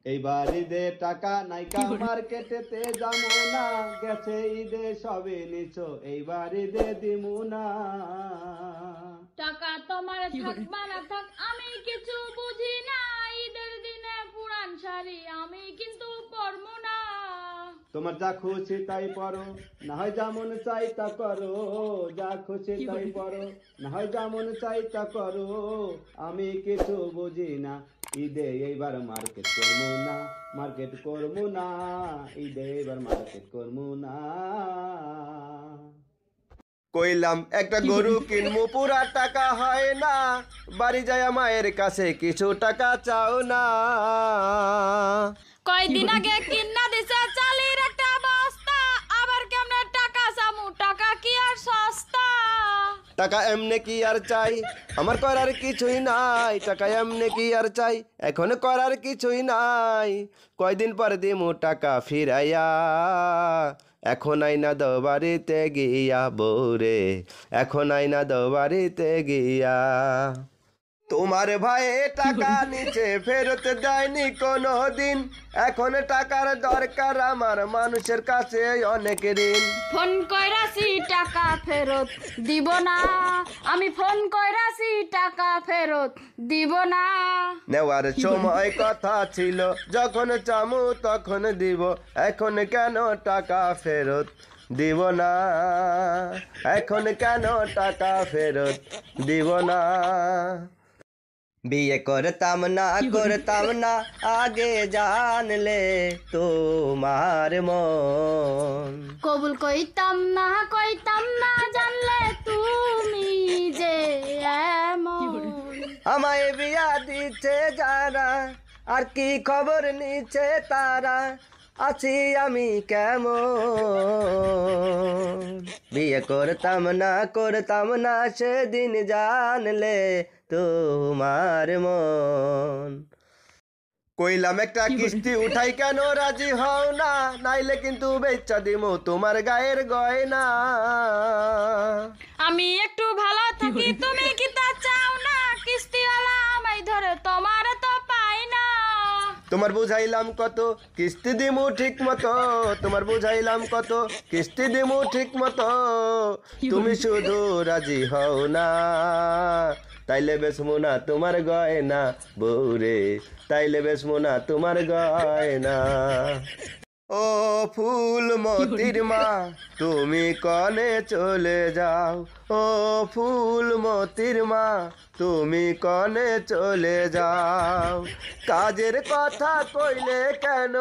এইবার ঈদে টাকা নাইকা মার্কেটেতে যাবো না, গেছে ঈদে সবে নিছো, এইবার ঈদে দিমু না। টাকা তোমার থাক বা না থাক আমি কিছু বুঝি না, ঈদের দিনে পুরান শাড়ি আমি কিন্তু পরবো না। তোমার যা খুশি তাই পরো, না হয় যেমন চাই তা করো, যা খুশি তাই পরো, না হয় যেমন চাই তা করো, আমি কিছু বুঝি না। ঈদে এইবার মার্কেট করবো না, মার্কেট করবো না, ঈদে এবার মার্কেট করবো না। কইলাম একটা গরু কিনবো, পুরা টাকা হয় না, বাড়ি যায় মায়ের কাছে কিছু টাকা চাও না। কয়দিন আগে কিনা দিছে চালের একটা বস্তা, আবার কেমনে টাকা চামু, টাকা কি আর সস্তা। টাকা এমনি কি আর চাই, আমার করার কিছুই নাই, টাকা এমনি কি আর চাই, এখন করার কিছুই নাই। কয়দিন পর দিমু টাকা ফিরাইয়া, এখন আইনা দাও বাড়িতে গিয়া বউরে, এখন আইনা দাও বাড়িতে গিয়া। তোমার ভাই টাকা নিচে ফেরত দেয়নি কোনো দিন, এখন টাকার দরকার আমার, মানুষের কাছে অনেক ঋণ। ফোন কইরাছি টাকা ফেরত দিব না, আমি ফোন কইরাছি টাকা ফেরত দিব না। নেওয়ার সময় কথা ছিল, যখন চামু তখন দিব, এখন কেন টাকা ফেরত দিব না, এখন কেন টাকা ফেরত দিব না। বিয়ে করতাম না করতাম না আগে জানলে তোমার মন, কবুল কইতাম না জানলে তুমি যে এমন। আমায় বিয়া দিচ্ছে যারা, আর কি খবর নিচ্ছে তারা, আছি আমি কেমন। বিয়ে করতাম না সেদিন জানলে তোমার মন। কইলাম একটা কিস্তি উঠাই কেন রাজি হও না, নাইলে কিন্তু বেচা দিমু তোমার গায়ের গয়না। আমি একটু ভালো থাকি তুমি কি তা চাও না, কিস্তিওয়ালা আমায় ধরে তোমার তো পাই না। তোমার বুঝাইলাম কত কিস্তি দিমু ঠিক মতো, তোমার বুঝাইলাম কত কিস্তি দিমু ঠিক মতো, তুমি শুধু রাজি হও না, তাইলে বেসমু না তোমার গয়না বউরে, তাইলে বেসমু না তোমার গয়না। ও ফুল মতির মা তুমি কনে চলে যাও, ও ফুল মতির মা তুমি কনে চলে যাও, কাজের কথা কইলে কেন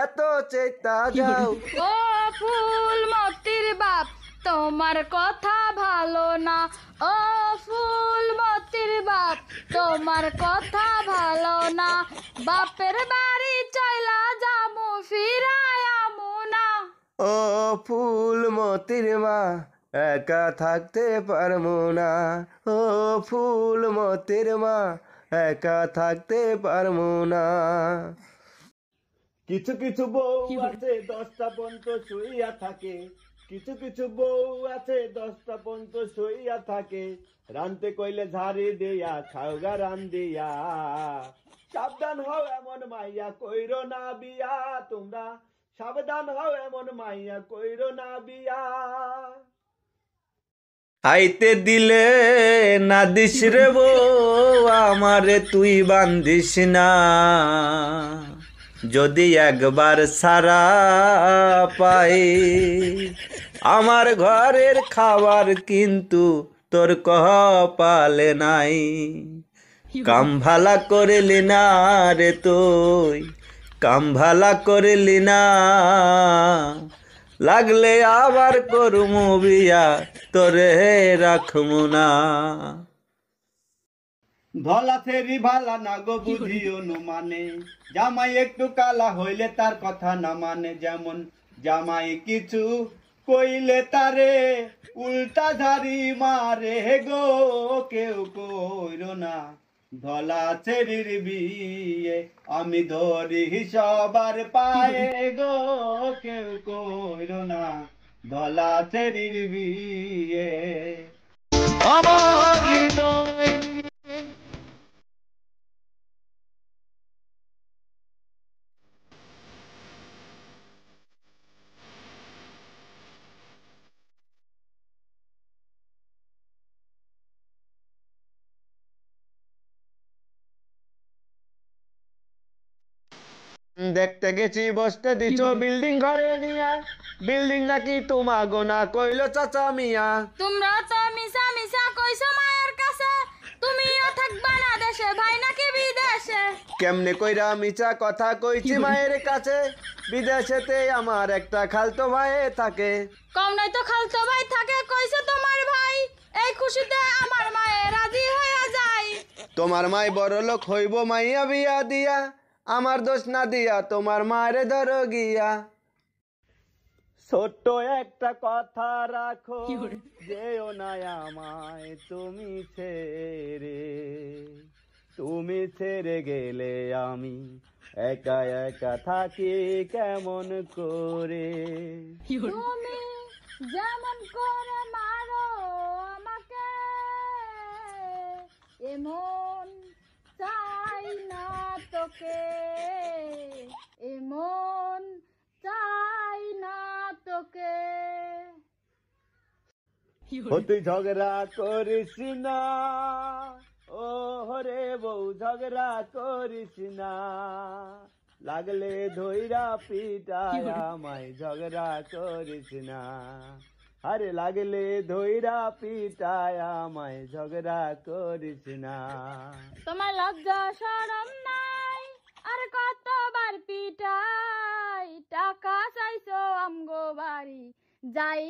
এত চেতা যাও। ও ফুল মতির বাপ তোমার কথা ভালো না, ও ফুল মতির বাপ তোমার কথা ভালো না, বাপের বাড়ি চইলা যামু ফিরায়ামু না। ও ফুল মতির মা একা থাকতে পারমু না, ও ফুল মতির মা একা থাকতে পারমু না। কিছু কিছু বউ আছে 10টা পর্যন্ত শুইয়া থাকে, কিছু কিছু বউ আছে 10টা পর্যন্ত শুইয়া থাকে, রানতে কইলে ঝাড়ি দিয়া খাওগা রান দিয়া। সাবধান হও এমন মাইয়া কইরো না বিয়া, তোমরা সাবধান হও এমন মাইয়া কইরো না বিয়া। আইতে দিলে না দিস রে বউ আমারে তুই বান্ধিস না, যদি একবার সারা পাই আমার ঘরের খাবার কিন্তু তোর কপালে নাই। কাম ভালা করিলি না রে তুই, কাম ভালা করিলি না, লাগলে আবার করমু বিয়া তোরে রাখমু না। ধলা থেরি ভালা না গো বুঝিও মানে, জামাই একটু কালা হইলে তার কথা না মানে, যেমন জামাই কিছু কইলে তারে উল্টা ঝাড়ি মারে গো, কেউ কইরো না ধলা ছেড়ির বিয়ে, আমি ধরি সবার পায়ে গো, কেউ কইরো না ধলা ছেড়ির বিয়ে। আমার দেখতে গেছি বসতে দিছো বিল্ডিং ঘরে নিয়া, বিল্ডিং নাকি তোমা গোনা কইলো চাচা মিয়া। তোমরা তো মিশা মিশা কইছো মায়ের কাছে, তুমিও থাকবা না দেশে, ভাই নাকি বিদেশে। কেমনে কইরা মিছা কথা কইছি মায়ের কাছে, বিদেশেতে আমার একটা খালতো ভাই থাকে। কম নাই তো খালতো ভাই থাকে, কইছে তোমার ভাই, এই খুশিতে আমার মায়ে রাজি হয়ে যায়। তোমার মাই বড় লোক হইব মাইয়া বিয়া দিয়া, আমার দোষ না দিয়া তোমার মারে ধরো গিয়া। ছোট্ট একটা কথা রাখো, যেও না আমায় তুমি ছেড়ে, তুমি ছেড়ে গেলে আমি একা একা থাকি কেমন করে। তুমি যেমন করে মারো আমাকে, এমন চাই না তোকে, এমন চাই না তোকে। তুই ঝগড়া করিস না, ও হরে বউ ঝগড়া করিস না, লাগলে ধইরা পিটায় আমায় ঝগড়া করিস না, আরে লাগলে ধইরা পিটায় আমায় ঝগড়া করিস না। তোমার লজ্জা শরম নাই, আর কতবার পিটাই, টাকা চাইছো আমগো বাড়ি, যাই